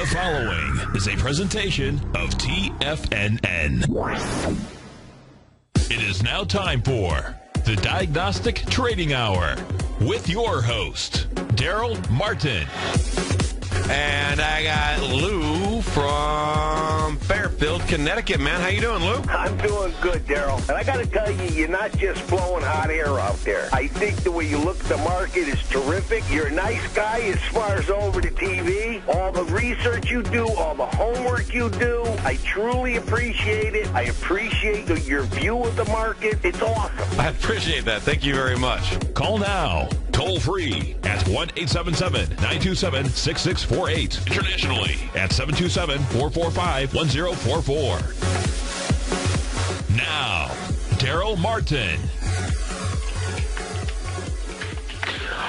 The following is a presentation of TFNN. It is now time for the Diagnostic Trading Hour with your host, Darrell Martin. And I got Lou from Fairfield, Connecticut, man. How you doing, Lou? I'm doing good, Darrell. And I got to tell you, you're not just blowing hot air out there. I think the way you look at the market is terrific. You're a nice guy as far as over the TV. All the research you do, all the homework you do, I truly appreciate it. I appreciate your view of the market. It's awesome. I appreciate that. Thank you very much. Call now, toll free at 1-877-927-6648. Internationally at 727-445-1044. Now, Darrell Martin.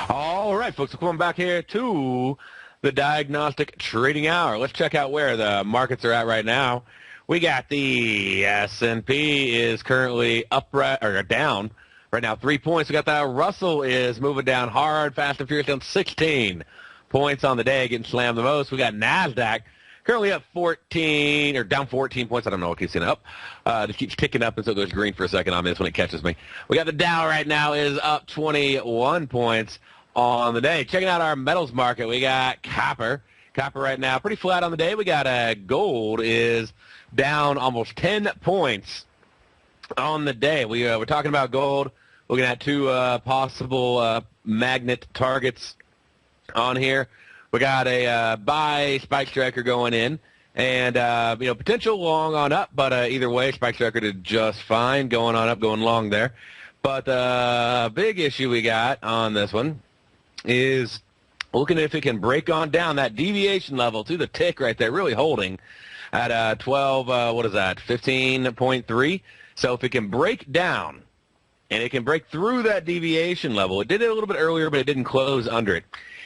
All right, folks, we're coming back here to the Diagnostic Trading Hour. Let's check out where the markets are at right now. We got the S&P is currently down right now 3 points. We got the Russell is moving down hard, fast and furious, down 16 points on the day, getting slammed the most. We got NASDAQ currently up 14, or down 14 points. I don't know what keeps it up. Just keeps ticking up, and so it goes green for a second on this when it catches me. We got the Dow right now is up 21 points on the day. Checking out our metals market, we got copper. Copper right now pretty flat on the day. We got gold is down almost 10 points on the day. We're talking about gold. Looking at two possible magnet targets on here. We got a buy spike striker going in, and potential long on up, but either way, spike striker did just fine going on up, going long there. But the big issue we got on this one is looking if it can break on down that deviation level to the tick right there, really holding at 12. 15.3. So if it can break down and it can break through that deviation level, it did it a little bit earlier, but it didn't close under it.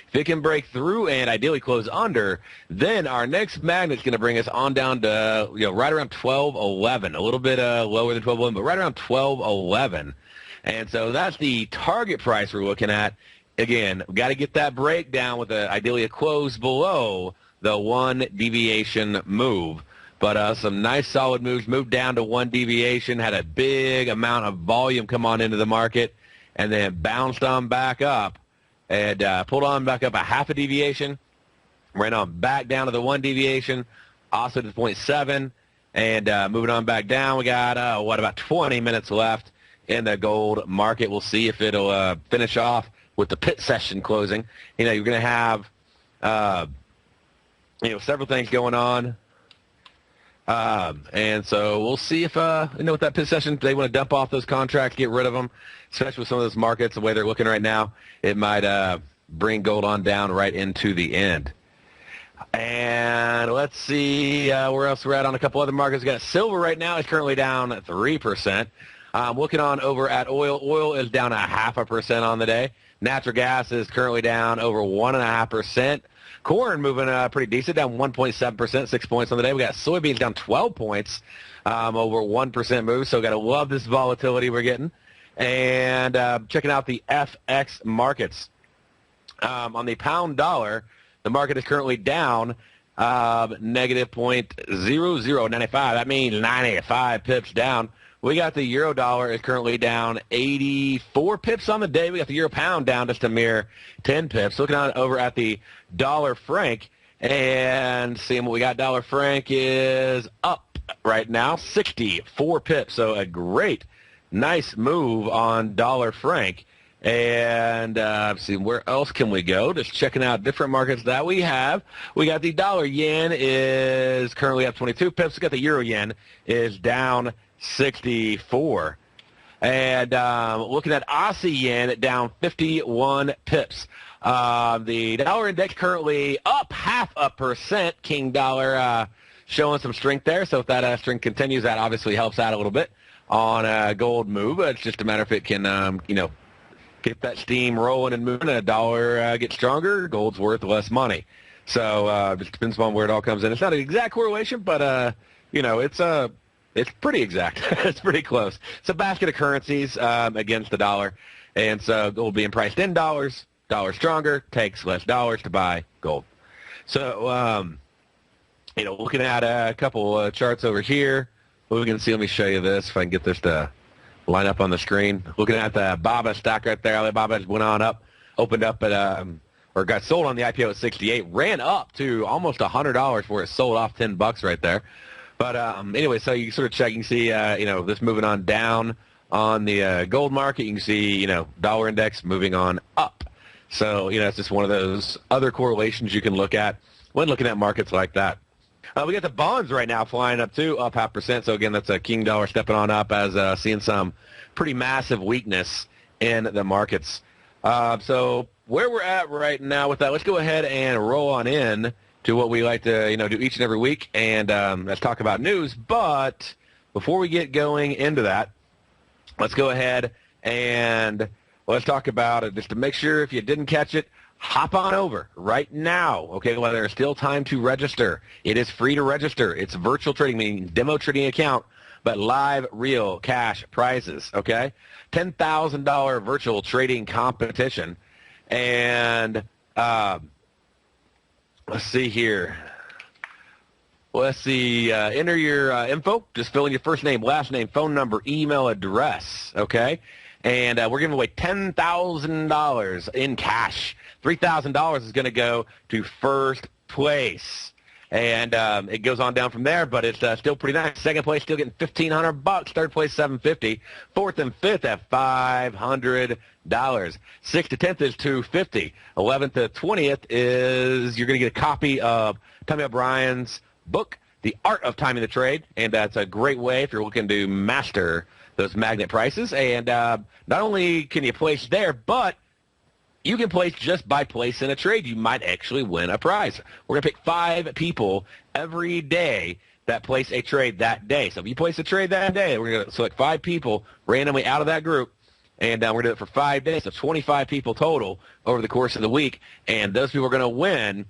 If it can break through and ideally close under, then our next magnet's going to bring us on down to right around 12.11, a little bit lower than 12.11, but right around 12.11. And so that's the target price we're looking at. Again, we've got to get that breakdown with ideally a close below the one deviation move. But some nice solid moves, moved down to one deviation, had a big amount of volume come on into the market, and then bounced on back up. And pulled on back up a half a deviation, ran on back down to the one deviation, also to 0.7, and moving on back down. We got, about 20 minutes left in the gold market. We'll see if it'll finish off with the pit session closing. You're going to have, several things going on. And so we'll see if, with that pit session, they want to dump off those contracts, get rid of them, especially with some of those markets, the way they're looking right now. It might bring gold on down right into the end. And let's see where else we're at on a couple other markets. We got silver right now. It's currently down 3%. Looking on over at oil. Oil is down 0.5% on the day. Natural gas is currently down over 1.5%. Corn moving pretty decent, down 1.7%, 6 points on the day. We got soybeans down 12 points, over 1% move. So got to love this volatility we're getting. And checking out the FX markets. On the pound dollar, the market is currently down negative 0.0095. That means 95 pips down. We got the euro dollar is currently down 84 pips on the day. We got the euro pound down just a mere 10 pips. Looking on over at the dollar franc and seeing what we got. Dollar franc is up right now, 64 pips. So a great, nice move on dollar franc. And see, where else can we go? Just checking out different markets that we have. We got the dollar yen is currently up 22 pips. We got the euro yen is down 64. And looking at Aussie yen, down 51 pips. The dollar index currently up 0.5%. King dollar showing some strength there. So if that strength continues, that obviously helps out a little bit on gold move. It's just a matter if it can, get that steam rolling and moving, and a dollar gets stronger, gold's worth less money. So it just depends on where it all comes in. It's not an exact correlation, but, it's pretty exact. It's pretty close. It's a basket of currencies against the dollar. And so gold being priced in dollars, dollar stronger, takes less dollars to buy gold. So looking at a couple charts over here. What we can see, let me show you this if I can get this to line up on the screen. Looking at the BABA stock right there. Alibaba went on up, opened up at or got sold on the IPO at 68, ran up to almost $100 where it sold off $10 right there. But anyway, so you sort of check, you can see this moving on down on the gold market. You can see dollar index moving on up. So it's just one of those other correlations you can look at when looking at markets like that. We got the bonds right now flying up too, up 0.5%. So again, that's a King dollar stepping on up as seeing some pretty massive weakness in the markets. So where we're at right now with that, let's go ahead and roll on in to what we like to do each and every week, and let's talk about news. But before we get going into that, let's go ahead and let's talk about it just to make sure if you didn't catch it. Hop on over right now, okay, while there's still time to register. It is free to register. It's virtual trading, meaning demo trading account, but live, real cash prizes, okay? $10,000 virtual trading competition. And let's see here. Let's see, enter your info. Just fill in your first name, last name, phone number, email address, okay? And we're giving away $10,000 in cash. $3,000 is going to go to first place. And it goes on down from there, but it's still pretty nice. Second place still getting $1,500. Third place $750. Fourth and fifth at $500. Sixth to 10th is $250. 11th to 20th is you're going to get a copy of Tommy O'Brien's book, The Art of Timing the Trade, and that's a great way if you're looking to master those magnet prices. And not only can you place there, but you can place just by placing a trade. You might actually win a prize. We're going to pick 5 people every day that place a trade that day. So if you place a trade that day, we're going to select 5 people randomly out of that group, and we're going to do it for 5 days, so 25 people total over the course of the week. And those people are going to win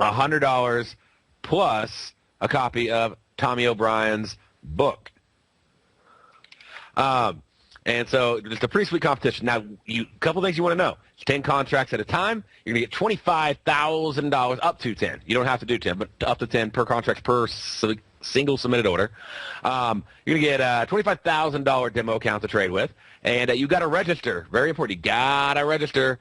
$100 plus a copy of Tommy O'Brien's book. And so it's a pretty sweet competition. Now, a couple things you want to know. It's 10 contracts at a time. You're going to get $25,000 up to 10. You don't have to do 10, but up to 10 per contract per single submitted order. You're going to get a $25,000 demo account to trade with. And you got to register. Very important. You got to register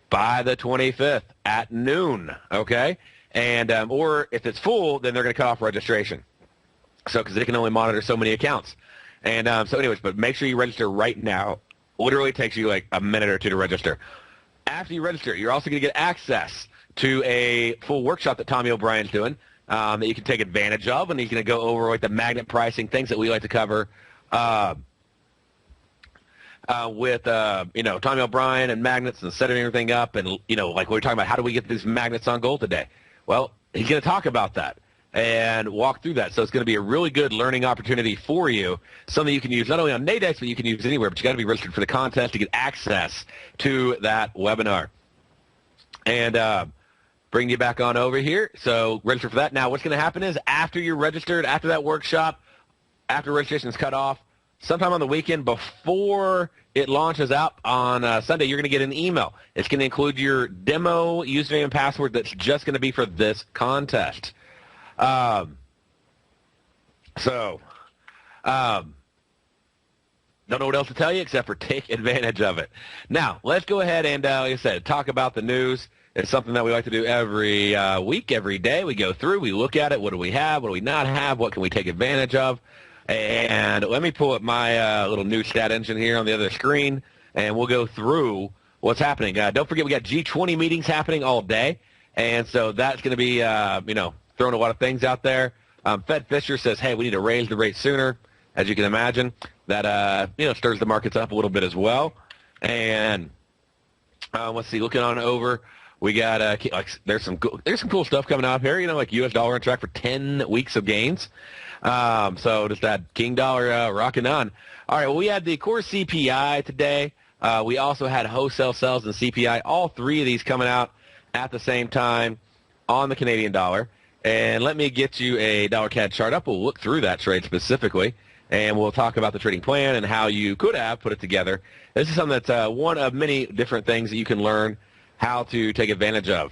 by the 25th at noon, okay? And or if it's full, then they're going to cut off registration. So because they can only monitor so many accounts. And so anyways, but make sure you register right now. Literally takes you like a minute or two to register. After you register, you're also going to get access to a full workshop that Tommy O'Brien's doing that you can take advantage of, and he's going to go over like the magnet pricing, things that we like to cover with Tommy O'Brien and magnets and setting everything up, and like we were talking about, how do we get these magnets on gold today? Well, he's going to talk about that and walk through that. So it's going to be a really good learning opportunity for you, something you can use not only on Nadex, but you can use anywhere. But you got to be registered for the contest to get access to that webinar. And bring you back on over here. So register for that. Now, what's going to happen is after you're registered, after that workshop, after registration is cut off, sometime on the weekend before it launches out on Sunday, you're going to get an email. It's going to include your demo username and password that's just going to be for this contest. Don't know what else to tell you except for take advantage of it. Now, let's go ahead and, like I said, talk about the news. It's something that we like to do every week, every day. We go through, we look at it. What do we have? What do we not have? What can we take advantage of? And let me pull up my little new stat engine here on the other screen, and we'll go through what's happening. Don't forget, we got G20 meetings happening all day, and so that's going to be, throwing a lot of things out there. Fed Fisher says, hey, we need to raise the rate sooner. As you can imagine, that, stirs the markets up a little bit as well. And let's see, looking on over, we got, there's some cool stuff coming out here, like U.S. dollar on track for 10 weeks of gains. So just that King dollar rocking on. All right, well, we had the core CPI today. We also had wholesale sales and CPI, all 3 of these coming out at the same time on the Canadian dollar. And let me get you a dollar CAD chart up. We'll look through that trade specifically, and we'll talk about the trading plan and how you could have put it together. This is something that's one of many different things that you can learn how to take advantage of.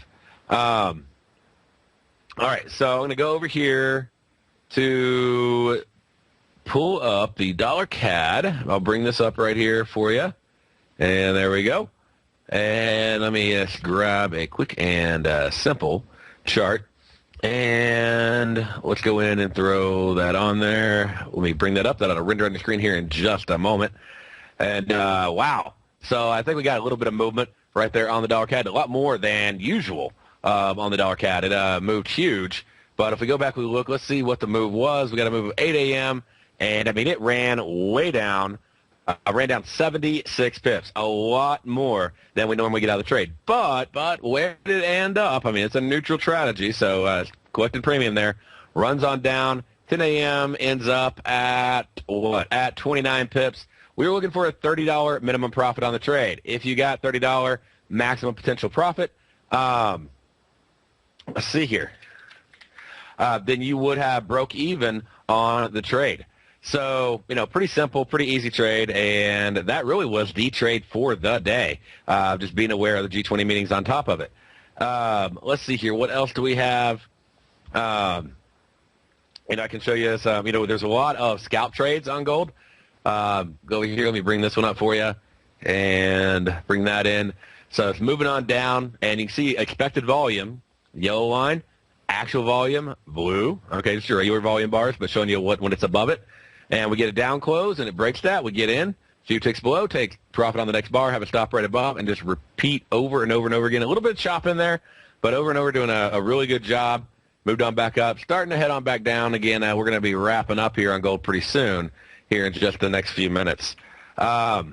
All right, so I'm going to go over here to pull up the dollar CAD. I'll bring this up right here for you. And there we go. And let me just grab a quick and simple chart. And let's go in and throw that on there. Let me bring that up. That'll render on the screen here in just a moment. And wow. So I think we got a little bit of movement right there on the dollar CAD, a lot more than usual on the dollar CAD. It moved huge. But if we go back, we look, let's see what the move was. We got a move of 8 a.m., and, I mean, it ran way down. Ran down 76 pips, a lot more than we normally get out of the trade. But where did it end up? I mean, it's a neutral strategy, so collected premium there. Runs on down. 10 a.m. ends up at what? At 29 pips. We were looking for a $30 minimum profit on the trade. If you got $30 maximum potential profit, let's see here. Then you would have broke even on the trade. So, pretty simple, pretty easy trade, and that really was the trade for the day, just being aware of the G20 meetings on top of it. Let's see here. What else do we have? I can show you this. There's a lot of scalp trades on gold. Go over here. Let me bring this one up for you and bring that in. So it's moving on down, and you can see expected volume, yellow line, actual volume, blue. Okay, just your regular volume bars, but showing you when it's above it. And we get a down close, and it breaks that. We get in. Few ticks below, take profit on the next bar, have a stop right above, and just repeat over and over and over again. A little bit of chop in there, but over and over doing a really good job. Moved on back up. Starting to head on back down. Again, we're going to be wrapping up here on gold pretty soon, here in just the next few minutes. Let's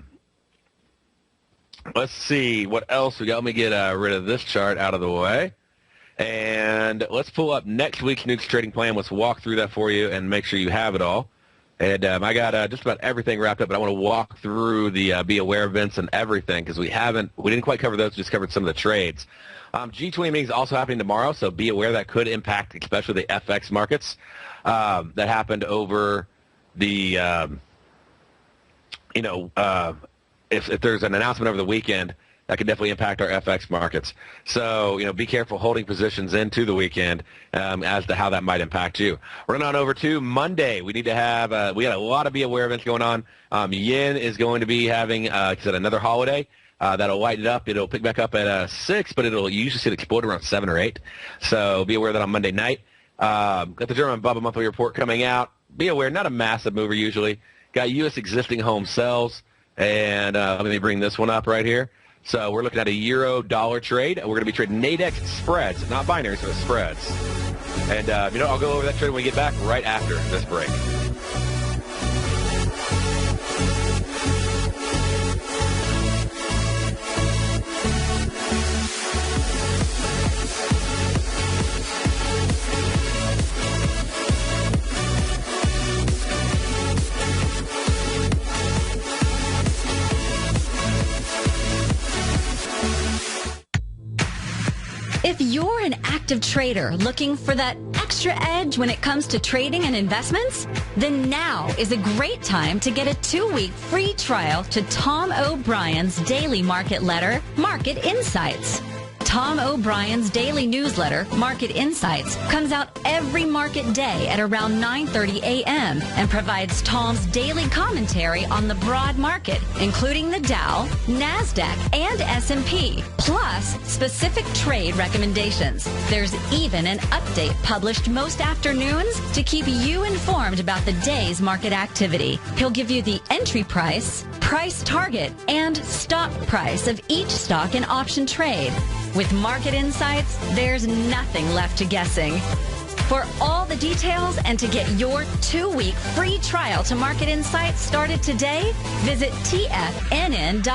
see what else we got. Let me get rid of this chart out of the way. And let's pull up next week's Nukes trading plan. Let's walk through that for you and make sure you have it all. And I got just about everything wrapped up, but I want to walk through the Be Aware events and everything because we didn't quite cover those. We just covered some of the trades. G20 meetings also happening tomorrow, so be aware that could impact especially the FX markets. That happened over the, if there's an announcement over the weekend, that could definitely impact our FX markets. So, be careful holding positions into the weekend as to how that might impact you. Run on over to Monday. We need to have, we got a lot of Be Aware events going on. Yen is going to be having, another holiday. That'll lighten it up. It'll pick back up at 6, but you usually see it explode around 7 or 8. So be aware of that on Monday night. Got the German Bubba monthly report coming out. Be aware, not a massive mover usually. Got U.S. existing home sales. And let me bring this one up right here. So we're looking at a euro-dollar trade. We're going to be trading Nadex spreads, not binaries, but spreads. And, I'll go over that trade when we get back right after this break. If you're an active trader looking for that extra edge when it comes to trading and investments, then now is a great time to get a 2-week free trial to Tom O'Brien's daily market letter, Market Insights. Tom O'Brien's daily newsletter, Market Insights, comes out every market day at around 9:30 a.m. and provides Tom's daily commentary on the broad market, including the Dow, NASDAQ, and S&P, plus specific trade recommendations. There's even an update published most afternoons to keep you informed about the day's market activity. He'll give you the entry price, price target, and stop price of each stock and option trade. With Market Insights, there's nothing left to guessing. For all the details and to get your 2-week free trial to Market Insights started today, visit TFNN.com.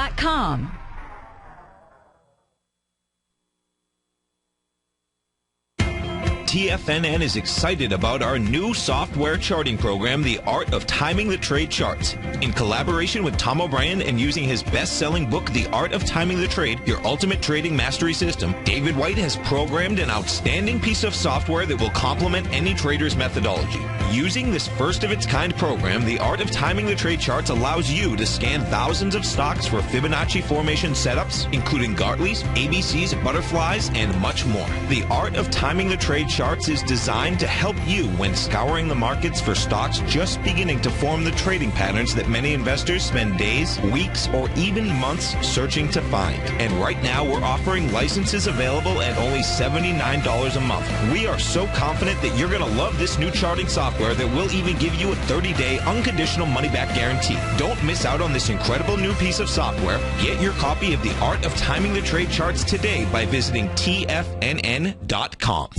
TFNN is excited about our new software charting program, The Art of Timing the Trade Charts. In collaboration with Tom O'Brien and using his best-selling book, The Art of Timing the Trade, Your Ultimate Trading Mastery System, David White has programmed an outstanding piece of software that will complement any trader's methodology. Using this first-of-its-kind program, The Art of Timing the Trade Charts allows you to scan thousands of stocks for Fibonacci formation setups, including Gartley's, ABC's, butterflies, and much more. The Art of Timing the Trade Charts Charts is designed to help you when scouring the markets for stocks just beginning to form the trading patterns that many investors spend days, weeks, or even months searching to find. And right now, we're offering licenses available at only $79 a month. We are so confident that you're going to love this new charting software that will even give you a 30-day unconditional money-back guarantee. Don't miss out on this incredible new piece of software. Get your copy of The Art of Timing the Trade Charts today by visiting TFNN.com.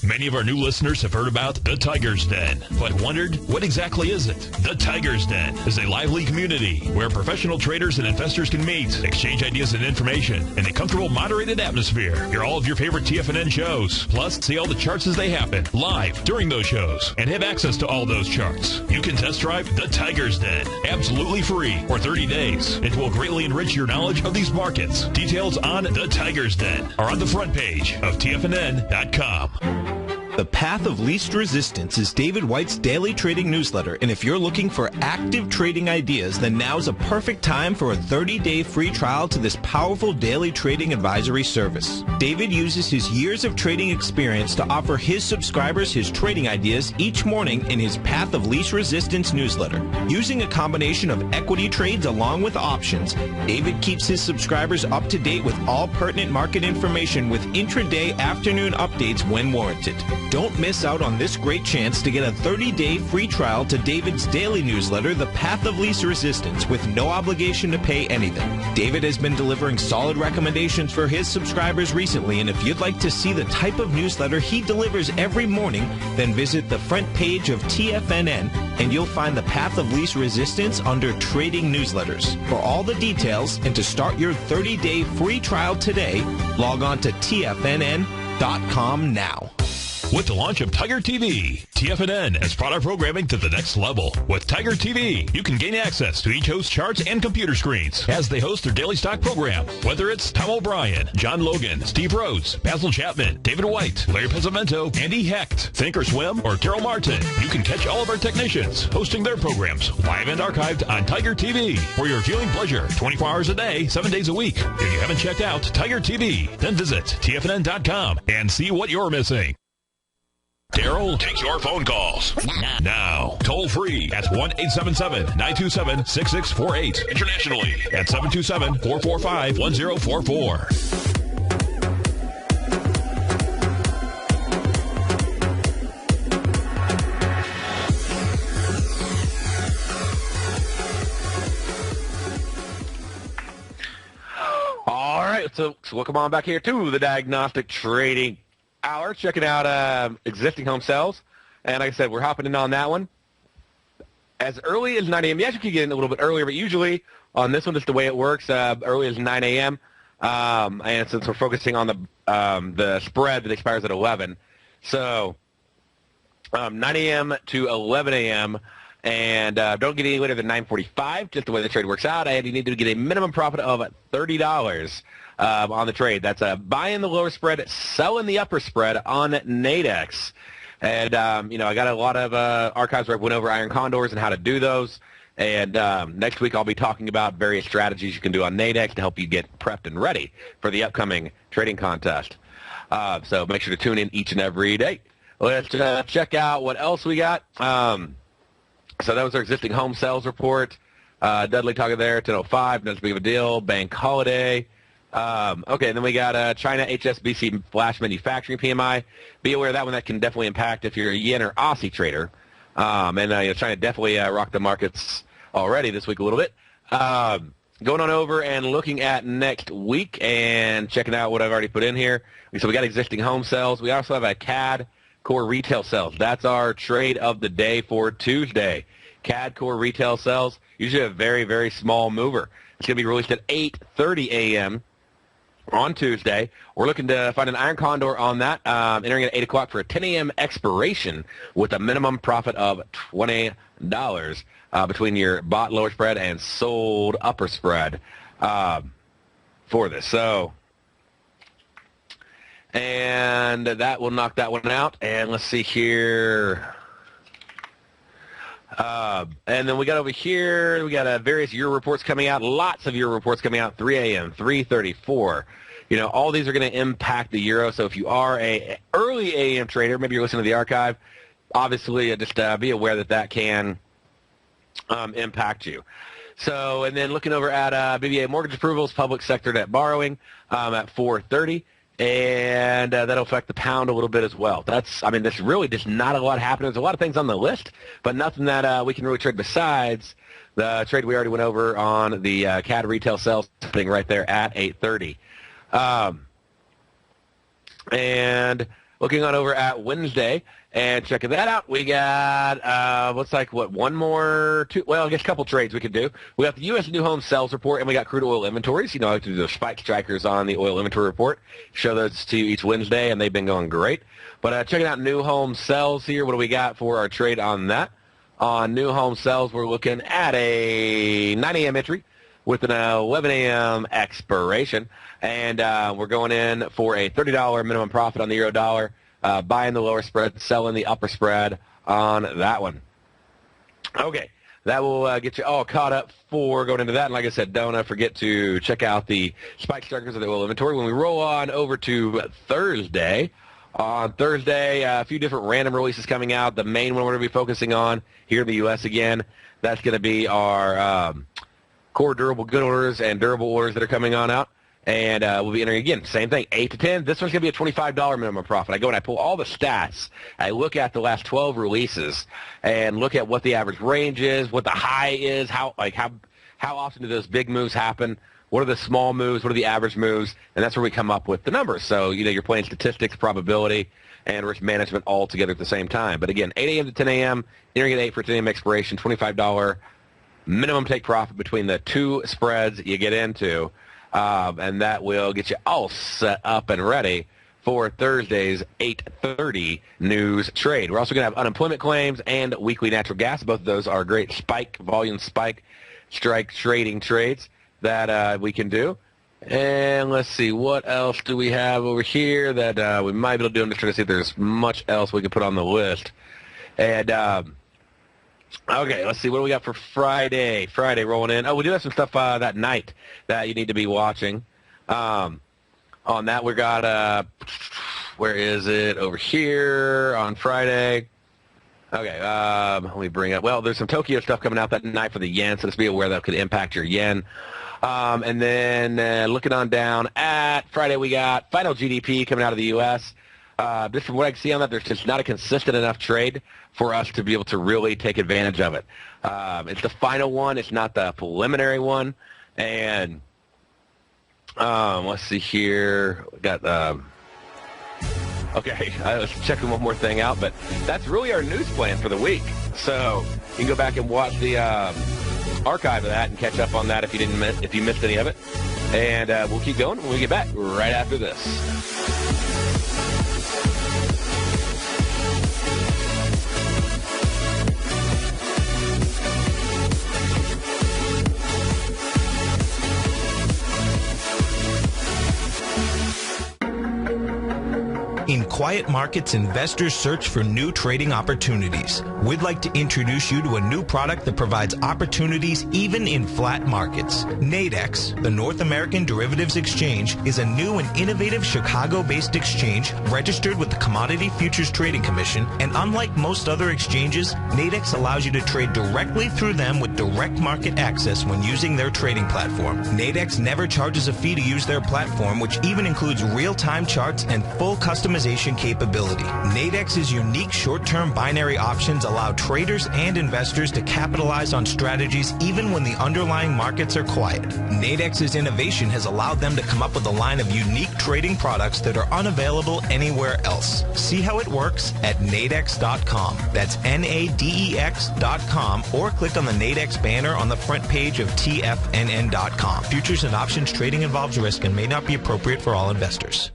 Many of our new listeners have heard about the Tiger's Den, but wondered, what exactly is it? The Tiger's Den is a lively community where professional traders and investors can meet, exchange ideas and information in a comfortable, moderated atmosphere. Hear all of your favorite TFNN shows, plus see all the charts as they happen, live during those shows, and have access to all those charts. You can test drive the Tiger's Den, absolutely free, for 30 days. It will greatly enrich your knowledge of these markets. Details on the Tiger's Den are on the front page of TFNN.com. The Path of Least Resistance is David White's daily trading newsletter, and if you're looking for active trading ideas, then now's a perfect time for a 30-day free trial to this powerful daily trading advisory service. David uses his years of trading experience to offer his subscribers his trading ideas each morning in his Path of Least Resistance newsletter. Using a combination of equity trades along with options, David keeps his subscribers up to date with all pertinent market information with intraday afternoon updates when warranted. Don't miss out on this great chance to get a 30-day free trial to David's daily newsletter, The Path of Least Resistance, with no obligation to pay anything. David has been delivering solid recommendations for his subscribers recently, and if you'd like to see the type of newsletter he delivers every morning, then visit the front page of TFNN, and you'll find The Path of Least Resistance under Trading Newsletters. For all the details and to start your 30-day free trial today, log on to TFNN.com now. With the launch of Tiger TV, TFNN has brought our programming to the next level. With Tiger TV, you can gain access to each host's charts and computer screens as they host their daily stock program. Whether it's Tom O'Brien, John Logan, Steve Rhodes, Basil Chapman, David White, Larry Pesavento, Andy Hecht, Thinkorswim, or Darrell Martin, you can catch all of our technicians hosting their programs live and archived on Tiger TV for your viewing pleasure 24 hours a day, 7 days a week. If you haven't checked out Tiger TV, then visit TFNN.com and see what you're missing. Darrell takes your phone calls now. Toll free at 1-877-927-6648. Internationally at 727-445-1044. All right, so welcome on back here to the Diagnostic Trading Hour, checking out existing home sales. And like I said, we're hopping in on that one as early as 9 a.m. Yes, you can get in a little bit earlier, but usually on this one, just the way it works, early as 9 a.m. And since we're focusing on the spread that expires at 11, so 9 a.m. to 11 a.m., and don't get any later than 9:45, just the way the trade works out. And you need to get a minimum profit of $30 on the trade. That's buying the lower spread, selling the upper spread on Nadex. And, I got a lot of archives where I went over iron condors and how to do those. And next week I'll be talking about various strategies you can do on Nadex to help you get prepped and ready for the upcoming trading contest. So make sure to tune in each and every day. Let's check out what else we got. So that was our existing home sales report. Dudley talking there, 10:05, not as big of a deal. Bank holiday. Okay, and then we got China HSBC flash manufacturing PMI. Be aware of that one. That can definitely impact if you're a yen or Aussie trader. And China definitely rocked the markets already this week a little bit. Going on over and looking at next week and checking out what I've already put in here. So we got existing home sales. We also have a CAD core retail sales. That's our trade of the day for Tuesday. CAD core retail sales, usually a very, very small mover. It's going to be released at 8:30 a.m. on Tuesday. We're looking to find an iron condor on that, entering at 8 o'clock for a 10 a.m. expiration with a minimum profit of $20 between your bought lower spread and sold upper spread for this. So, and that will knock that one out. And let's see here. And then we got over here, we got various year reports coming out, lots of year reports coming out, 3 a.m., 3:34. all these are going to impact the euro. So if you are a early AM trader, maybe you're listening to the archive, obviously just be aware that can impact you. So, and then looking over at BBA mortgage approvals, public sector debt borrowing at 430. And that'll affect the pound a little bit as well. There's really just not a lot happening. There's a lot of things on the list, but nothing that we can really trade besides the trade we already went over on the CAD retail sales thing right there at 8:30. And looking on over at Wednesday and checking that out, we got one more, I guess a couple trades we could do. We got the U.S. new home sales report, and we got crude oil inventories. I like to do those spike strikers on the oil inventory report. Show those to you each Wednesday, and they've been going great. But checking out new home sales here, what do we got for our trade on that? On new home sales, we're looking at a 9 a.m. entry with an 11 a.m. expiration, and we're going in for a $30 minimum profit on the euro dollar. Buying the lower spread, selling the upper spread on that one. Okay, that will get you all caught up for going into that. And like I said, don't forget to check out the spike strikers of the oil inventory. When we roll on over to Thursday, on Thursday, a few different random releases coming out. The main one we're going to be focusing on here in the U.S. again, that's going to be our core durable good orders and durable orders that are coming on out. And we'll be entering again. Same thing, 8 to 10. This one's going to be a $25 minimum profit. I go and I pull all the stats. I look at the last 12 releases and look at what the average range is, what the high is, how often do those big moves happen, what are the small moves, what are the average moves, and that's where we come up with the numbers. So, you're playing statistics, probability, and risk management all together at the same time. But again, 8 a.m. to 10 a.m., entering at 8 for 10 a.m. expiration, $25 minimum take profit between the two spreads you get into. And that will get you all set up and ready for Thursday's 8:30 news trade. We're also going to have unemployment claims and weekly natural gas. Both of those are great volume spike strike trading trades that we can do. And let's see, what else do we have over here that we might be able to do? I'm just trying to see if there's much else we can put on the list. And okay, let's see. What do we got for Friday? Friday rolling in. Oh, we do have some stuff that night that you need to be watching. On that, we got, where is it? Over here on Friday. Okay, let me bring up. Well, there's some Tokyo stuff coming out that night for the yen, so just be aware that could impact your yen. And then looking on down at Friday, we got final GDP coming out of the U.S. Just from what I can see on that, there's just not a consistent enough trade for us to be able to really take advantage of it. It's the final one. It's not the preliminary one. And let's see here. We got okay, I was checking one more thing out, but that's really our news plan for the week. So you can go back and watch the archive of that and catch up on that if you missed any of it. And we'll keep going when we get back right after this. In quiet markets, investors search for new trading opportunities. We'd like to introduce you to a new product that provides opportunities even in flat markets. Nadex, the North American Derivatives Exchange, is a new and innovative Chicago-based exchange registered with the Commodity Futures Trading Commission, and unlike most other exchanges, Nadex allows you to trade directly through them with direct market access when using their trading platform. Nadex never charges a fee to use their platform, which even includes real-time charts and full customization capability. Nadex's unique short-term binary options allow traders and investors to capitalize on strategies even when the underlying markets are quiet. Nadex's innovation has allowed them to come up with a line of unique trading products that are unavailable anywhere else. See how it works at nadex.com. That's Nadex.com, or click on the Nadex banner on the front page of TFNN.com. Futures and options trading involves risk and may not be appropriate for all investors.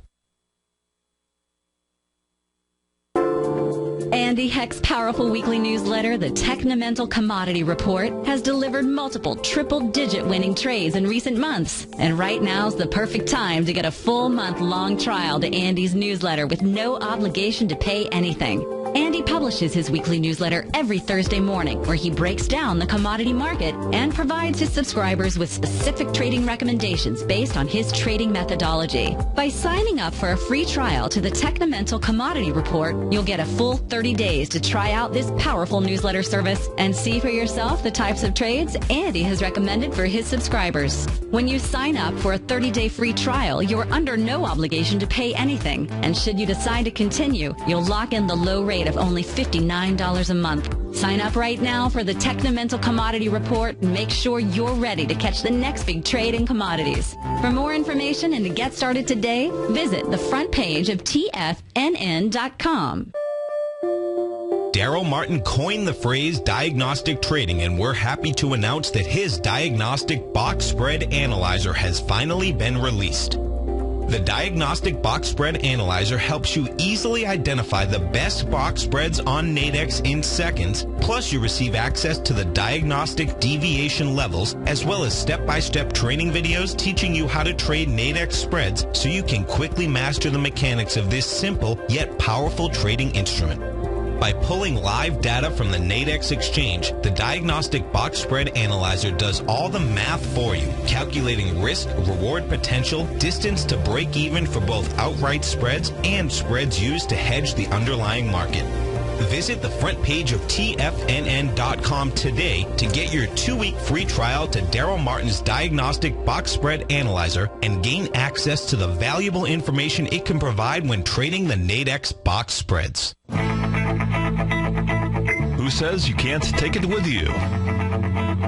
Andy Heck's powerful weekly newsletter, the Technomental Commodity Report, has delivered multiple triple-digit winning trades in recent months. And right now's the perfect time to get a full month-long trial to Andy's newsletter with no obligation to pay anything. Andy publishes publishes his weekly newsletter every Thursday morning, where he breaks down the commodity market and provides his subscribers with specific trading recommendations based on his trading methodology. By signing up for a free trial to the Technomental Commodity Report, you'll get a full 30 days to try out this powerful newsletter service and see for yourself the types of trades Andy has recommended for his subscribers. When you sign up for a 30-day free trial, you're under no obligation to pay anything. And should you decide to continue, you'll lock in the low rate of only $59 a month. Sign up right now for the Technomental Commodity Report and make sure you're ready to catch the next big trade in commodities. For more information and to get started today, visit the front page of TFNN.com. Darrell Martin coined the phrase diagnostic trading, and we're happy to announce that his Diagnostic Box Spread Analyzer has finally been released. The Diagnostic Box Spread Analyzer helps you easily identify the best box spreads on Nadex in seconds, plus you receive access to the diagnostic deviation levels, as well as step-by-step training videos teaching you how to trade Nadex spreads so you can quickly master the mechanics of this simple yet powerful trading instrument. By pulling live data from the Nadex exchange, the Diagnostic Box Spread Analyzer does all the math for you, calculating risk, reward potential, distance to break even for both outright spreads and spreads used to hedge the underlying market. Visit the front page of TFNN.com today to get your 2-week free trial to Darrell Martin's Diagnostic Box Spread Analyzer and gain access to the valuable information it can provide when trading the Nadex box spreads. Who says you can't take it with you?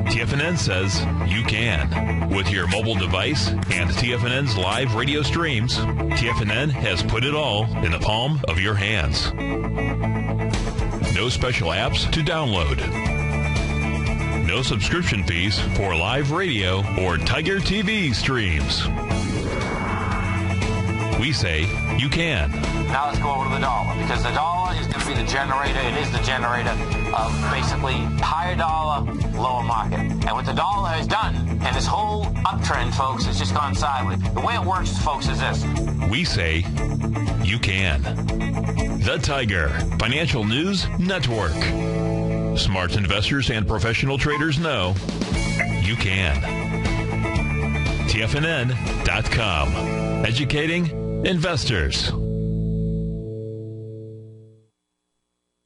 TFNN says you can. With your mobile device and TFNN's live radio streams, TFNN has put it all in the palm of your hands. No special apps to download. No subscription fees for live radio or Tiger TV streams. We say you can. Now let's go over to the dollar, because the dollar is going to be the generator. It is the generator of basically higher dollar, lower market. And what the dollar has done, and this whole uptrend, folks, has just gone sideways. The way it works, folks, is this. We say you can. The Tiger Financial News Network. Smart investors and professional traders know you can. TFNN.com. Educating investors.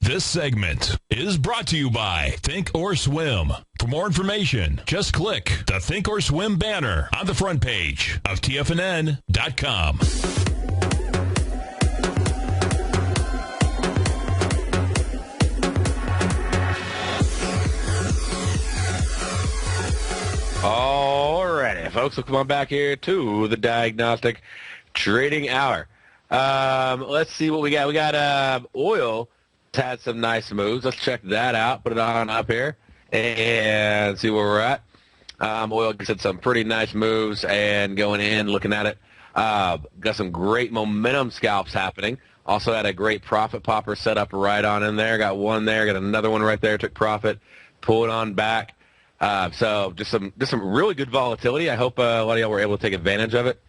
This segment is brought to you by Think or Swim. For more information, just click the Think or Swim banner on the front page of TFNN.com. All righty, folks, we'll come on back here to the Diagnostic Trading Hour. Let's see what we got. We got oil. It's had some nice moves. Let's check that out. Put it on up here and see where we're at. Oil gets some pretty nice moves, and going in, looking at it, got some great momentum scalps happening. Also had a great profit popper set up right on in there. Got one there, got another one right there. Took profit, pull it on back. So just some really good volatility. I hope a lot of y'all were able to take advantage of it.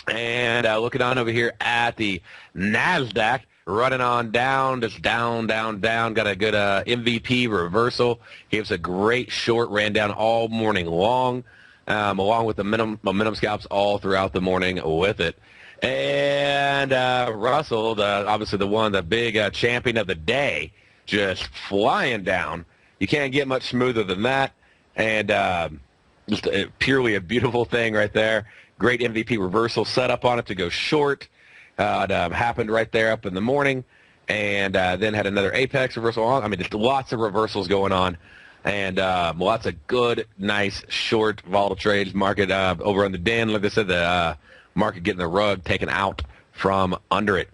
And looking on over here at the NASDAQ, running on down, just down, down, down. Got a good MVP reversal. Gives a great short, ran down all morning long, along with the momentum scalps all throughout the morning with it. And Russell, obviously the big champion of the day, just flying down. You can't get much smoother than that. And just purely a beautiful thing right there. Great MVP reversal set up on it to go short. It happened right there up in the morning, and then had another apex reversal on. I mean, just lots of reversals going on, and lots of good, nice, short, volatile trades. Market over on the den, like I said, the market getting the rug taken out from under it.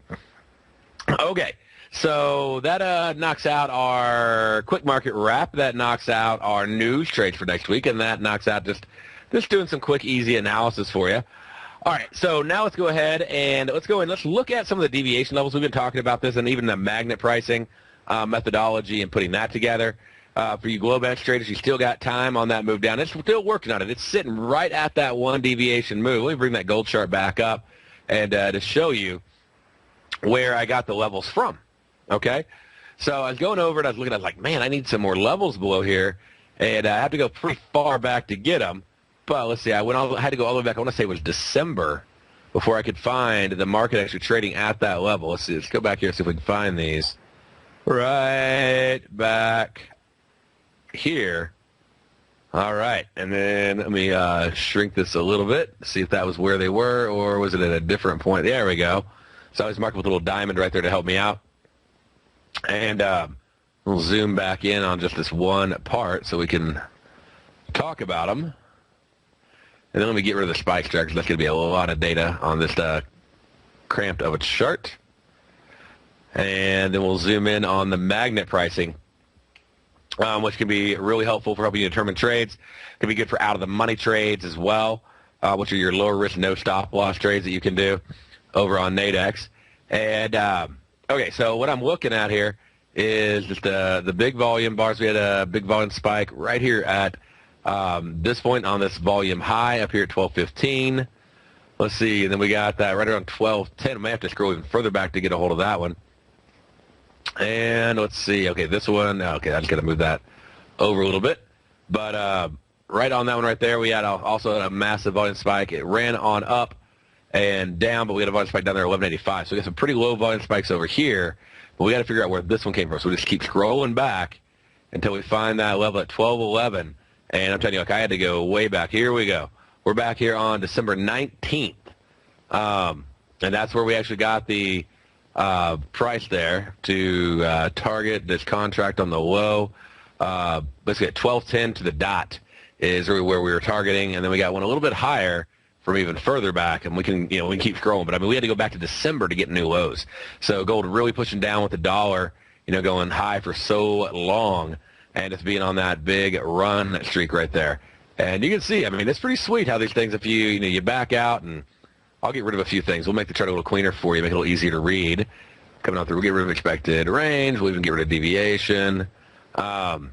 Okay, so that knocks out our quick market wrap. That knocks out our news trades for next week, and that knocks out just doing some quick, easy analysis for you. All right, so now let's go ahead and let's look at some of the deviation levels. We've been talking about this, and even the magnet pricing methodology and putting that together. For you Globex traders, you still got time on that move down. It's still working on it. It's sitting right at that one deviation move. Let me bring that gold chart back up and to show you where I got the levels from. Okay, So I was going over it. I was looking. I was like, man, I need some more levels below here, and I have to go pretty far back to get them. But let's see. I had to go all the way back. I want to say it was December before I could find the market actually trading at that level. Let's see. Let's go back here and see if we can find these. Right back here. All right. And then let me shrink this a little bit, see if that was where they were, or was it at a different point? There we go. So I was marking with a little diamond right there to help me out. And we'll zoom back in on just this one part so we can talk about them. And then let me get rid of the spikes there because that's going to be a lot of data on this cramped of a chart. And then we'll zoom in on the magnet pricing, which can be really helpful for helping you determine trades. It can be good for out-of-the-money trades as well, which are your lower-risk, no-stop-loss trades that you can do over on Nadex. And, okay, so what I'm looking at here is just the big volume bars. We had a big volume spike right here at this point on this volume high up here at 12.15. Let's see, and then we got that right around 12.10. I may have to scroll even further back to get a hold of that one. And let's see, okay, this one, okay, I'm just going to move that over a little bit. But right on that one right there, we had also a massive volume spike. It ran on up and down, but we had a volume spike down there at 11.85. So we got some pretty low volume spikes over here, but we got to figure out where this one came from. So we just keep scrolling back until we find that level at 12.11. And I'm telling you, like, I had to go way back. Here we go. We're back here on December 19th. And that's where we actually got the price there to target this contract on the low. Basically at 12.10 to the dot is really where we were targeting. And then we got one a little bit higher from even further back. And we can keep scrolling. But, I mean, we had to go back to December to get new lows. So gold really pushing down with the dollar, going high for so long. And it's being on that big run streak right there. And you can see, I mean, it's pretty sweet how these things, if you back out, and I'll get rid of a few things. We'll make the chart a little cleaner for you, make it a little easier to read. Coming out through, we'll get rid of expected range. We'll even get rid of deviation. And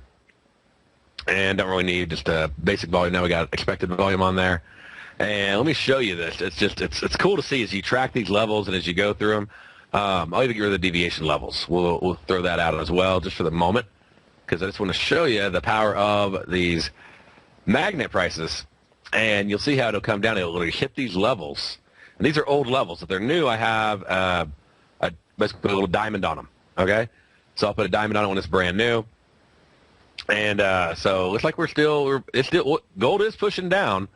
don't really need just a basic volume. Now we got expected volume on there. And let me show you this. It's cool to see as you track these levels and as you go through them. I'll even get rid of the deviation levels. We'll throw that out as well just for the moment, because I just want to show you the power of these magnet prices. And you'll see how it'll come down. It'll literally hit these levels. And these are old levels. If they're new, I have basically put a little diamond on them. Okay? So I'll put a diamond on it when it's brand new. And so it looks like gold is pushing down.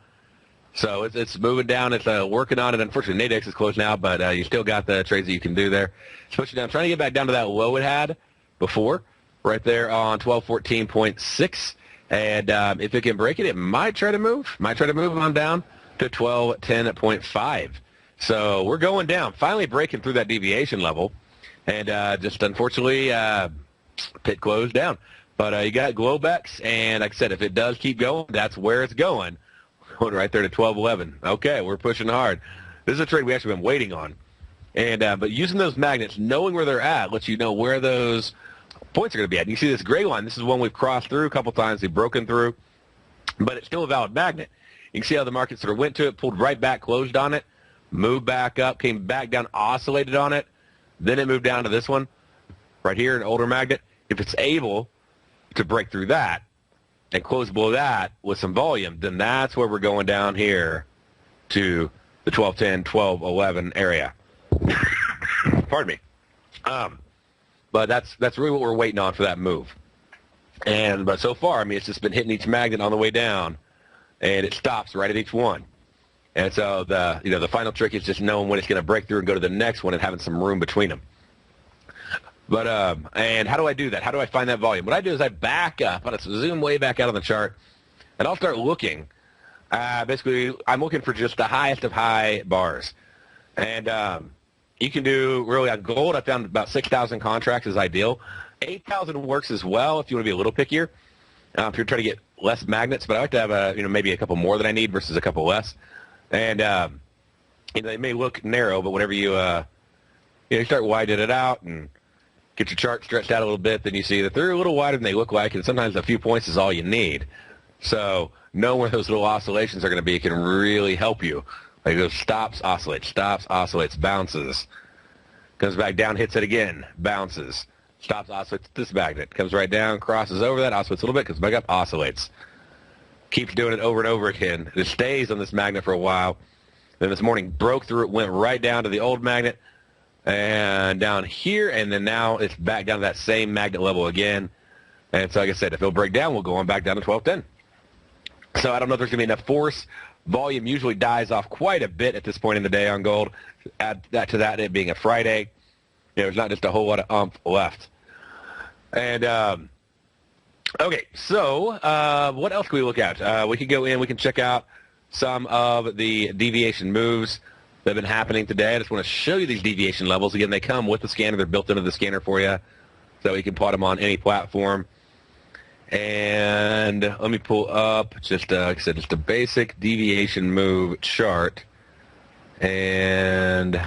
So it's moving down. It's working on it. Unfortunately, Nadex is closed now, but you still got the trades that you can do there. It's pushing down. Trying to get back down to that low it had before, right there on 1214.6. And if it can break it, it might try to move. Might try to move on down to 1210.5. So we're going down. Finally breaking through that deviation level. And just unfortunately, pit closed down. But you got Globex. And like I said, if it does keep going, that's where it's going. Going right there to 1211. Okay, we're pushing hard. This is a trade we actually been waiting on. And but using those magnets, knowing where they're at, lets you know where those points are going to be at. And you see this gray line. This is one we've crossed through a couple times. We've broken through. But it's still a valid magnet. You can see how the market sort of went to it, pulled right back, closed on it, moved back up, came back down, oscillated on it. Then it moved down to this one right here, an older magnet. If it's able to break through that and close below that with some volume, then that's where we're going down here to the 1210, 1211 area. Pardon me. But that's really what we're waiting on for that move. But so far, I mean, it's just been hitting each magnet on the way down, and it stops right at each one. And so the final trick is just knowing when it's going to break through and go to the next one and having some room between them. But and how do I do that? How do I find that volume? What I do is I back up. I'll zoom way back out on the chart, and I'll start looking. Basically, I'm looking for just the highest of high bars. And you can do, really, on gold, I found about 6,000 contracts is ideal. 8,000 works as well if you want to be a little pickier. If you're trying to get less magnets, but I like to have maybe a couple more than I need versus a couple less. And they may look narrow, but whenever you start widening it out and get your chart stretched out a little bit, then you see that they're a little wider than they look like, and sometimes a few points is all you need. So know where those little oscillations are going to be. It can really help you. Like it goes stops, oscillates, bounces, comes back down, hits it again, bounces, stops, oscillates this magnet. Comes right down, crosses over that, oscillates a little bit, comes back up, oscillates. Keeps doing it over and over again. It stays on this magnet for a while. Then this morning broke through it, went right down to the old magnet and down here, and then now it's back down to that same magnet level again. And so, like I said, if it'll break down, we'll go on back down to 1210. So I don't know if there's going to be enough force. Volume usually dies off quite a bit at this point in the day on gold. Add that to that, it being a Friday. There's not just a whole lot of umph left. And, okay, so what else can we look at? We can go in, we can check out some of the deviation moves that have been happening today. I just want to show you these deviation levels. Again, they come with the scanner. They're built into the scanner for you, so you can plot them on any platform. And let me pull up just, like I said, just a basic deviation move chart. And give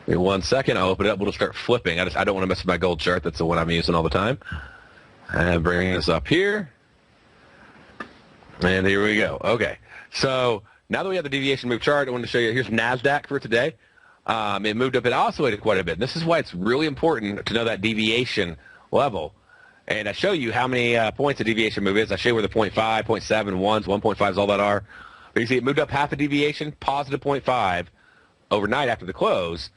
me 1 second. I'll open it up. We'll start flipping. I don't want to mess with my gold chart. That's the one I'm using all the time. And bringing this up here. And here we go. Okay. So now that we have the deviation move chart, I want to show you. Here's NASDAQ for today. It moved up and oscillated quite a bit. This is why it's really important to know that deviation level. And I show you how many points a deviation move is. I show you where the 0.5, 0.7, 1s, 1.5s, all that are. But you see it moved up half a deviation, positive 0.5, overnight after the close.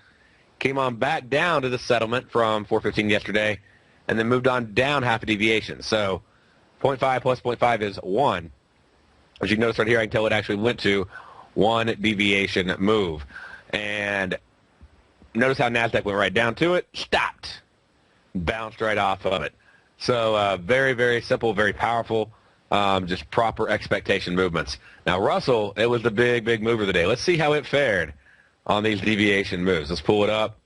Came on back down to the settlement from 415 yesterday, and then moved on down half a deviation. So 0.5 plus 0.5 is 1. As you can notice right here, I can tell it actually went to 1 deviation move. And notice how NASDAQ went right down to it, stopped, bounced right off of it. So very, very simple, very powerful, just proper expectation movements. Now, Russell, it was the big, big mover of the day. Let's see how it fared on these deviation moves. Let's pull it up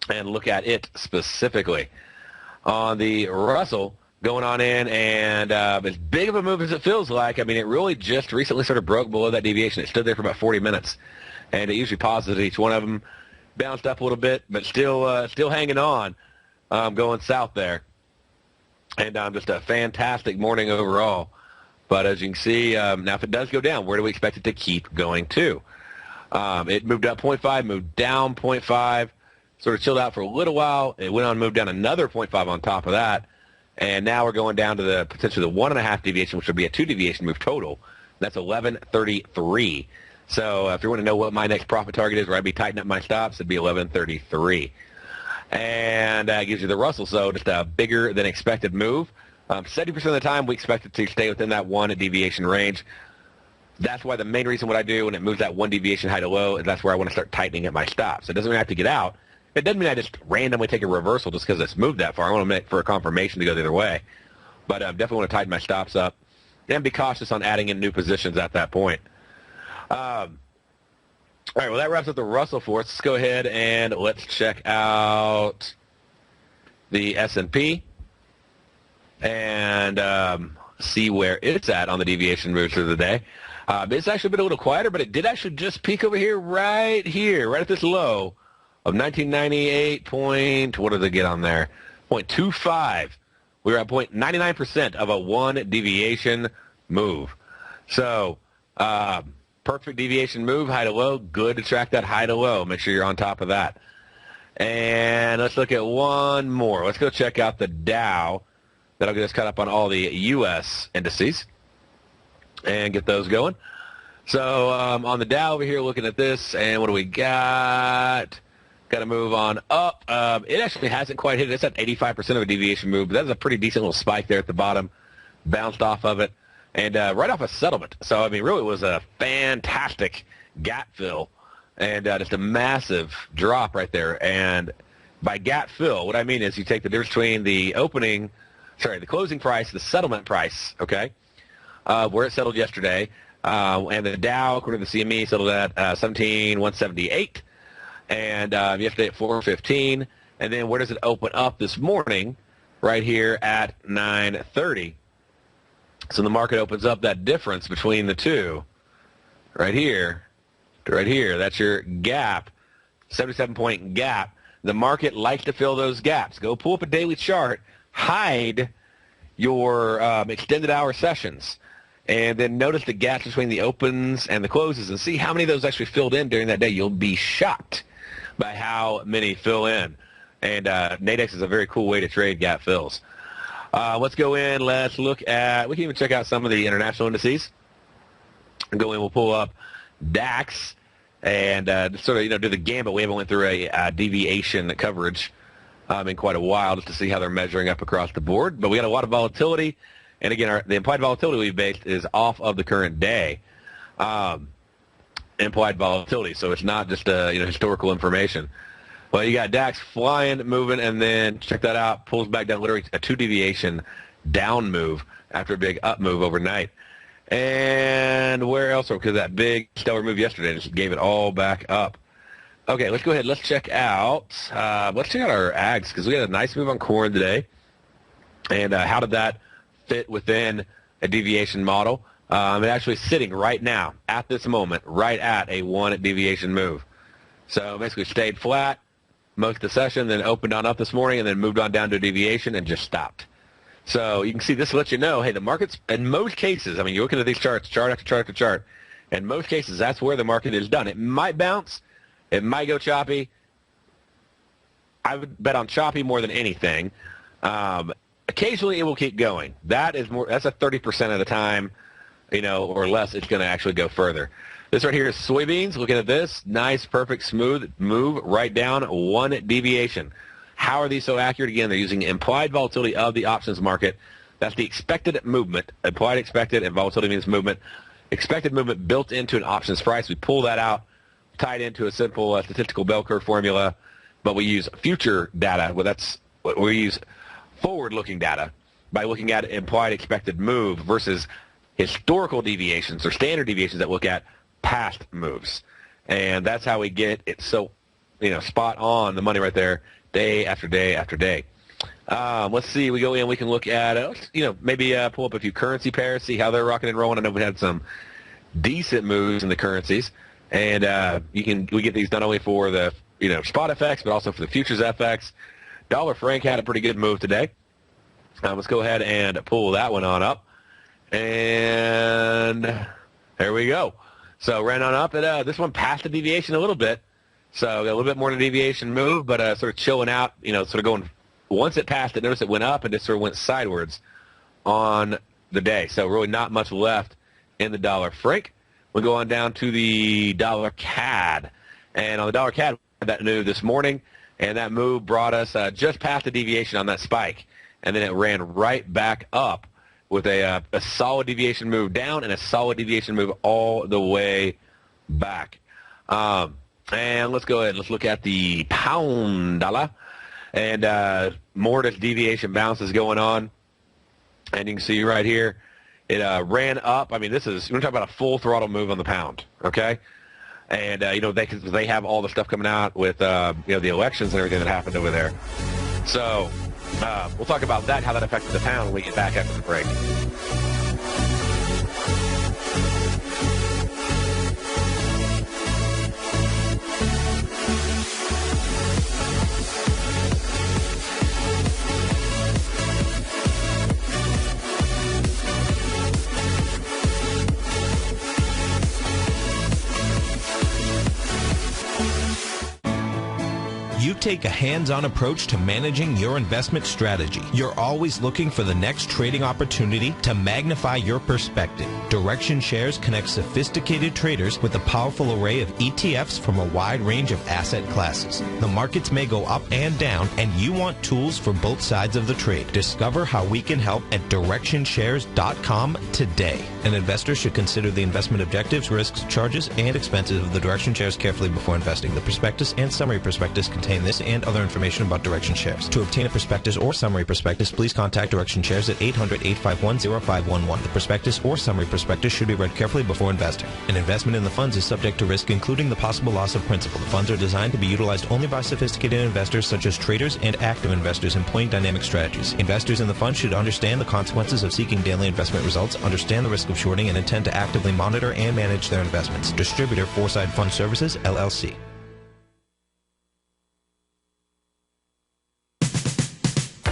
and look at it specifically. On the Russell, going on in, and as big of a move as it feels like, I mean, it really just recently sort of broke below that deviation. It stood there for about 40 minutes, and it usually pauses at each one of them, bounced up a little bit, but still hanging on, going south there. And just a fantastic morning overall. But as you can see, now if it does go down, where do we expect it to keep going to? It moved up 0.5, moved down 0.5, sort of chilled out for a little while. It went on and moved down another 0.5 on top of that. And now we're going down to the potentially the 1.5 deviation, which would be a 2 deviation move total. That's 1133. So if you want to know what my next profit target is, where I'd be tightening up my stops, it'd be 1133. And that gives you the Russell, so just a bigger than expected move. 70% of the time, we expect it to stay within that 1 deviation range. That's why the main reason what I do when it moves that 1 deviation high to low is that's where I want to start tightening up my stops. It doesn't mean I have to get out. It doesn't mean I just randomly take a reversal just because it's moved that far. I want to make for a confirmation to go the other way. But I definitely want to tighten my stops up and be cautious on adding in new positions at that point. All right, well, that wraps up the Russell for us. Let's go ahead and let's check out the S&P and see where it's at on the deviation moves for the day. It's actually been a little quieter, but it did actually just peak over here, right at this low of 1998 point, what did they get on there? 0.25. We were at 0.99% of a 1 deviation move. So, perfect deviation move, high to low. Good to track that high to low. Make sure you're on top of that. And let's look at one more. Let's go check out the Dow. That'll get us caught up on all the U.S. indices and get those going. So on the Dow over here, looking at this, and what do we got? Got to move on up. It actually hasn't quite hit it. It's at 85% of a deviation move, but that's a pretty decent little spike there at the bottom. Bounced off of it. And right off a settlement. So, I mean, really it was a fantastic gap fill and just a massive drop right there. And by gap fill, what I mean is you take the difference between the closing price, the settlement price, okay, where it settled yesterday, and the Dow, according to the CME, settled at 17,178, and yesterday at 415. And then where does it open up this morning? Right here at 930. So the market opens up that difference between the two right here to right here. That's your gap, 77-point gap. The market likes to fill those gaps. Go pull up a daily chart, hide your extended hour sessions, and then notice the gaps between the opens and the closes and see how many of those actually filled in during that day. You'll be shocked by how many fill in. And Nadex is a very cool way to trade gap fills. Let's go in. Let's look at, we can even check out some of the international indices. Go in, we'll pull up DAX and sort of, do the gambit. We haven't went through a deviation coverage in quite a while just to see how they're measuring up across the board. But we got a lot of volatility. And again, the implied volatility we've based is off of the current day. Implied volatility, so it's not just historical information. Well, you got DAX flying, moving, and then check that out, pulls back down, literally a 2-deviation down move after a big up move overnight. And where else? Because that big stellar move yesterday just gave it all back up. Okay, let's go ahead. Let's check out our ags, because we had a nice move on corn today. And how did that fit within a deviation model? It's actually sitting right now, at this moment, right at a 1 deviation move. So basically stayed flat most of the session, then opened on up this morning, and then moved on down to a deviation and just stopped. So you can see this lets you know, hey, the market's, in most cases, I mean, you're looking at these charts, chart after chart after chart, in most cases, that's where the market is done. It might bounce. It might go choppy. I would bet on choppy more than anything. Occasionally, it will keep going. That's a 30% of the time, or less, it's going to actually go further. This right here is soybeans. Looking at this, nice, perfect, smooth move right down 1 deviation. How are these so accurate? Again, they're using implied volatility of the options market. That's the expected movement. Implied expected, and volatility means movement. Expected movement built into an options price. We pull that out, tied into a simple statistical bell curve formula, but we use future data. Well, that's what we use, forward-looking data, by looking at implied expected move versus historical deviations or standard deviations that look at past moves. And that's how we get it so, spot on the money right there, day after day after day. Let's see. We go in. We can look at, maybe pull up a few currency pairs, see how they're rocking and rolling. I know we had some decent moves in the currencies. And we get these not only for the, spot FX, but also for the futures FX. Dollar franc had a pretty good move today. Let's go ahead and pull that one on up. And there we go. So ran on up. This one passed the deviation a little bit. So got a little bit more than a deviation move, but sort of chilling out, sort of going, once it passed it, notice it went up and it sort of went sideways on the day. So really not much left in the dollar franc. We'll go on down to the dollar CAD. And on the dollar CAD, we had that move this morning, and that move brought us just past the deviation on that spike. And then it ran right back up with a solid deviation move down and a solid deviation move all the way back. And let's go ahead and let's look at the pound dollar. And more deviation bounces going on. And you can see right here, it ran up. I mean, this is, we're talking about a full throttle move on the pound, okay? And, they have all the stuff coming out with, the elections and everything that happened over there. So we'll talk about that, how that affected the pound when we get back after the break. You take a hands-on approach to managing your investment strategy. You're always looking for the next trading opportunity to magnify your perspective. Direction Shares connects sophisticated traders with a powerful array of ETFs from a wide range of asset classes. The markets may go up and down, and you want tools for both sides of the trade. Discover how we can help at DirectionShares.com today. An investor should consider the investment objectives, risks, charges, and expenses of the Direction Shares carefully before investing. The prospectus and summary prospectus contain this and other information about Direction Shares. To obtain a prospectus or summary prospectus, please contact Direction Shares at 800-851-0511. The prospectus or summary prospectus should be read carefully before investing. An investment in the funds is subject to risk, including the possible loss of principal. The funds are designed to be utilized only by sophisticated investors such as traders and active investors employing dynamic strategies. Investors in the fund should understand the consequences of seeking daily investment results, understand the risk of shorting, and intend to actively monitor and manage their investments. Distributor, Foreside Fund Services, LLC.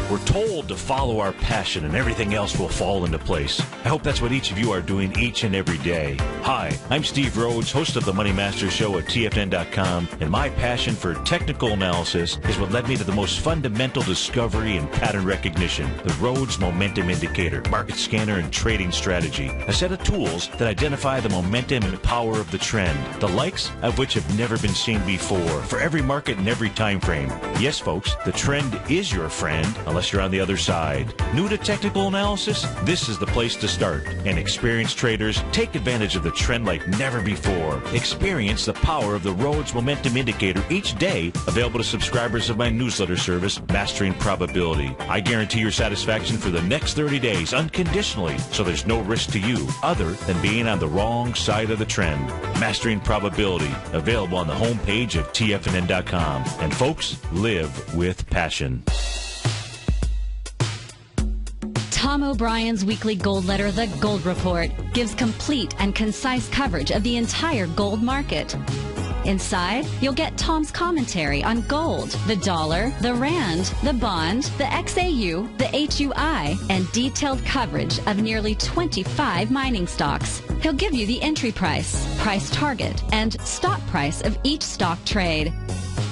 We're told to follow our passion and everything else will fall into place. I hope that's what each of you are doing each and every day. Hi, I'm Steve Rhodes, host of the Money Master Show at TFNN.com, and my passion for technical analysis is what led me to the most fundamental discovery in pattern recognition, the Rhodes Momentum Indicator, market scanner, and trading strategy, a set of tools that identify the momentum and power of the trend, the likes of which have never been seen before, for every market and every time frame. Yes, folks, the trend is your friend, unless you're on the other side. New to technical analysis? This is the place to start. And experienced traders take advantage of the trend like never before. Experience the power of the Rhodes Momentum Indicator each day, available to subscribers of my newsletter service, Mastering Probability. I guarantee your satisfaction for the next 30 days unconditionally, so there's no risk to you other than being on the wrong side of the trend. Mastering Probability, available on the homepage of TFNN.com. And folks, live with passion. Tom O'Brien's weekly gold letter, The Gold Report, gives complete and concise coverage of the entire gold market. Inside, you'll get Tom's commentary on gold, the dollar, the rand, the bond, the XAU, the HUI, and detailed coverage of nearly 25 mining stocks. He'll give you the entry price, price target, and stop price of each stock trade.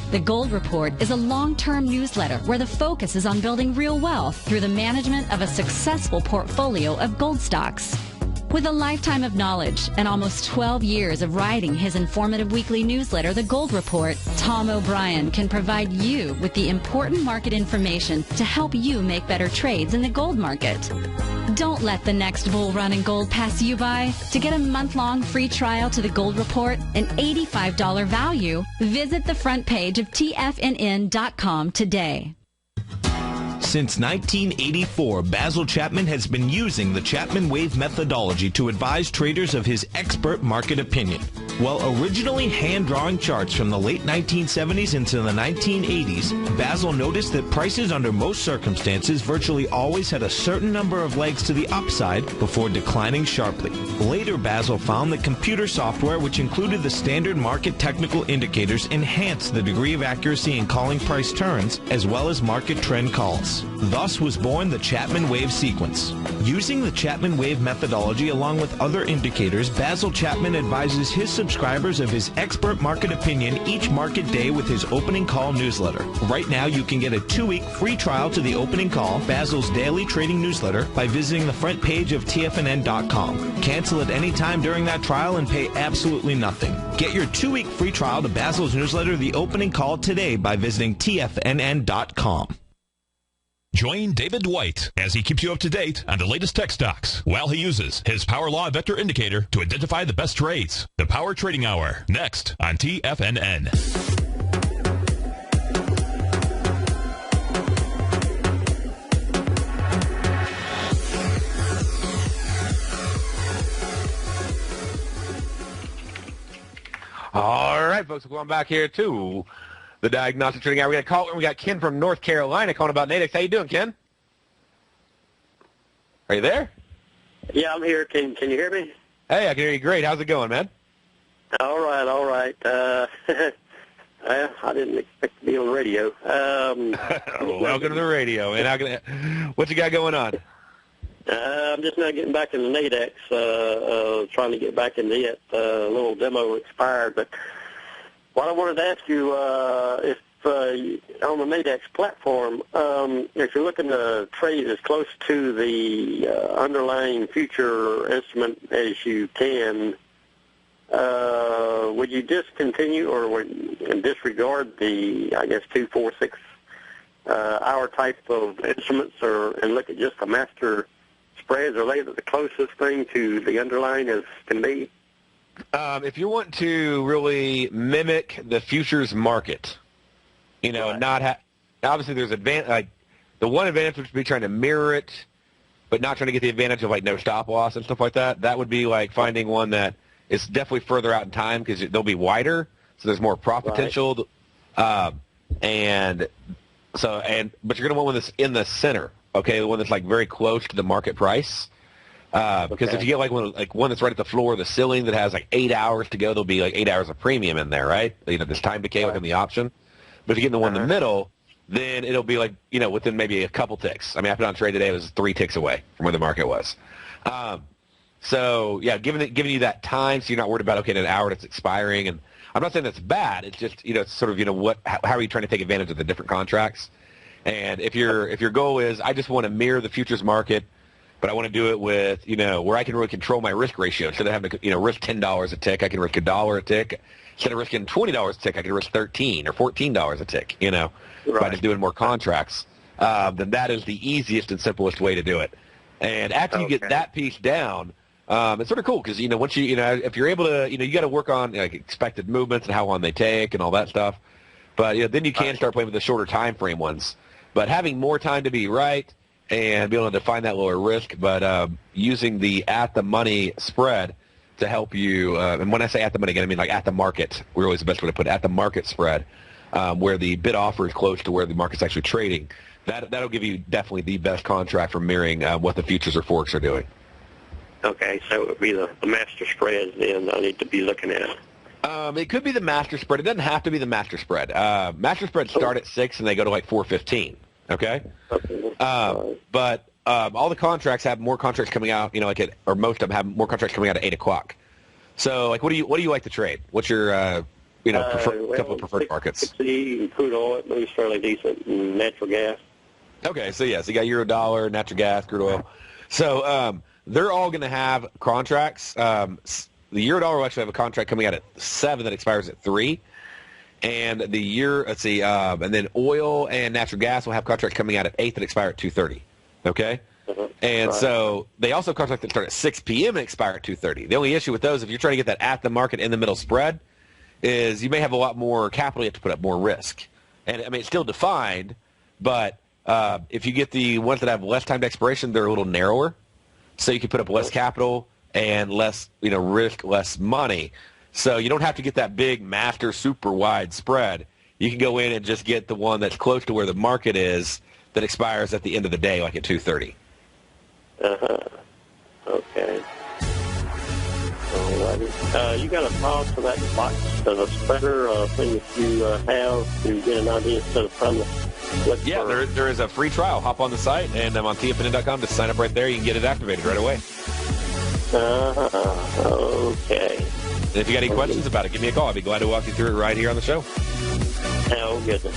The Gold Report is a long-term newsletter where the focus is on building real wealth through the management of a successful portfolio of gold stocks. With a lifetime of knowledge and almost 12 years of writing his informative weekly newsletter, The Gold Report, Tom O'Brien can provide you with the important market information to help you make better trades in the gold market. Don't let the next bull run in gold pass you by. To get a month-long free trial to The Gold Report, an $85 value, visit the front page of TFNN.com today. Since 1984, Basil Chapman has been using the Chapman Wave methodology to advise traders of his expert market opinion. While originally hand-drawing charts from the late 1970s into the 1980s, Basil noticed that prices under most circumstances virtually always had a certain number of legs to the upside before declining sharply. Later, Basil found that computer software, which included the standard market technical indicators, enhanced the degree of accuracy in calling price turns as well as market trend calls. Thus was born the Chapman Wave sequence. Using the Chapman Wave methodology along with other indicators, Basil Chapman advises his subscribers of his expert market opinion each market day with his opening call newsletter. Right now, you can get a 2-week free trial to the opening call, Basil's daily trading newsletter, by visiting the front page of TFNN.com. Cancel at any time during that trial and pay absolutely nothing. Get your 2-week free trial to Basil's newsletter, The Opening Call, today by visiting TFNN.com. Join David Dwight as he keeps you up to date on the latest tech stocks while he uses his Power Law Vector Indicator to identify the best trades. The Power Trading Hour, next on TFNN. All right, folks, we're going back here to the Diagnostic Trading Hour. We got Ken from North Carolina calling about Nadex. How you doing, Ken? Are you there? Yeah, I'm here. Can you hear me? Hey, I can hear you great. How's it going, man? All right. I didn't expect to be on the radio. Welcome to the radio. And what you got going on? I'm just now getting back into Nadex, trying to get back into it. A little demo expired, but what I wanted to ask you, if on the Nadex platform, if you're looking to trade as close to the underlying future instrument as you can, would you discontinue or disregard the, 2, 4, 6 hour type of instruments, and look at just the master spreads? Are they the closest thing to the underlying as can be? If you want to really mimic the futures market, right. Obviously there's the one advantage would be trying to mirror it, but not trying to get the advantage of no stop loss and stuff like that. That would be like finding one that is definitely further out in time because they'll be wider, so there's more profit potential. But you're going to want one that's in the center, okay, the one that's very close to the market price. Because if you get one that's right at the floor of the ceiling that has 8 hours to go, there'll be 8 hours of premium in there, right? There's time decay in the option. But if you get in the one in the middle, then it'll be like, within maybe a couple ticks. I mean, I put on trade today, it was 3 ticks away from where the market was. So, yeah, giving you that time so you're not worried about, okay, in an hour it's expiring. And I'm not saying that's bad. It's just, it's sort of, how are you trying to take advantage of the different contracts? And if your goal is, I just want to mirror the futures market, but I want to do it with, where I can really control my risk ratio. Instead of having to, risk $10 a tick, I can risk $1 a tick. Instead of risking $20 a tick, I can risk $13 or $14 a tick, by just doing more contracts. Then that is the easiest and simplest way to do it. And after you get that piece down, it's sort of cool because, once if you're able to, you got to work on expected movements and how long they take and all that stuff. But, then you can start playing with the shorter time frame ones. But having more time to be right and be able to define that lower risk, but using the at-the-money spread to help you, and when I say at-the-money, again, I mean like at the market. We're always the best way to put it, at-the-market spread, where the bid offer is close to where the market's actually trading. That'll give you definitely the best contract for mirroring what the futures or forex are doing. Okay, so it would be the master spread then I need to be looking at. It could be the master spread. It doesn't have to be the master spread. Master spreads start at 6 and they go to like 4:15. Okay. But all the contracts have more contracts coming out. Or most of them have more contracts coming out at 8 o'clock. So, like, what do you like to trade? What's your couple of preferred markets? Crude oil, it moves fairly decent, and natural gas. Okay, so yes, you got euro dollar, natural gas, crude oil. So they're all going to have contracts. The euro dollar will actually have a contract coming out at 7 that expires at 3. And and then oil and natural gas will have contracts coming out at 8 that expire at 2:30. Okay? And so they also have contracts that start at 6 p.m. and expire at 2:30. The only issue with those, if you're trying to get that at the market in the middle spread, is you may have a lot more capital. You have to put up more risk. And, I mean, it's still defined, but if you get the ones that have less timed expiration, they're a little narrower. So you can put up less capital and less, risk, less money. So you don't have to get that big master super wide spread. You can go in and just get the one that's close to where the market is that expires at the end of the day, like at 2:30. Okay. You got a pause for that box of a spreader thing that you have to get an idea instead of trying to look for... there is a free trial. Hop on the site, and I'm on TFNN.com. Just sign up right there. You can get it activated right away. Okay. And if you got any questions about it, give me a call. I'd be glad to walk you through it right here on the show. Oh, goodness.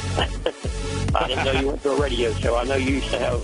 I didn't know you went to a radio show. I know you used to have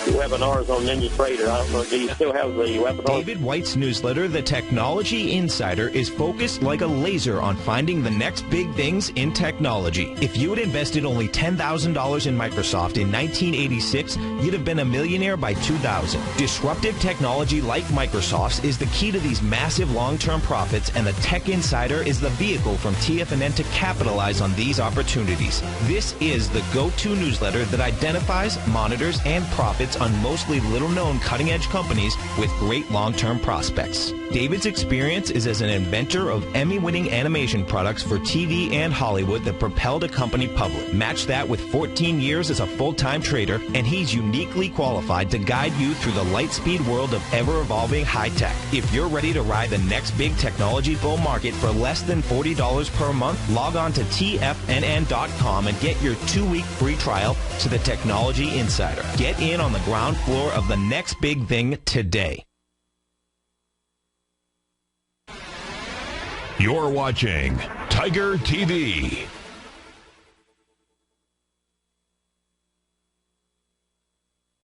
webinars on Ninja Trader. I don't know, do you still have the webinars? David White's newsletter, The Technology Insider, is focused like a laser on finding the next big things in technology. If you had invested only $10,000 in Microsoft in 1986, you'd have been a millionaire by 2000. Disruptive technology like Microsoft's is the key to these massive long-term profits, and the Tech Insider is the vehicle from TFNN to capitalize on these opportunities. This is the go-to newsletter that identifies, monitors, and profits on mostly little-known cutting-edge companies with great long-term prospects. David's experience is as an inventor of Emmy-winning animation products for TV and Hollywood that propelled a company public. Match that with 14 years as a full-time trader, and he's uniquely qualified to guide you through the light-speed world of ever-evolving high-tech. If you're ready to ride the next big technology bull market for less than $40 per month, log on to TFNN.com and get your 2-week free trial to the Technology Insider. Get in on the ground floor of the next big thing today. You're watching Tiger TV.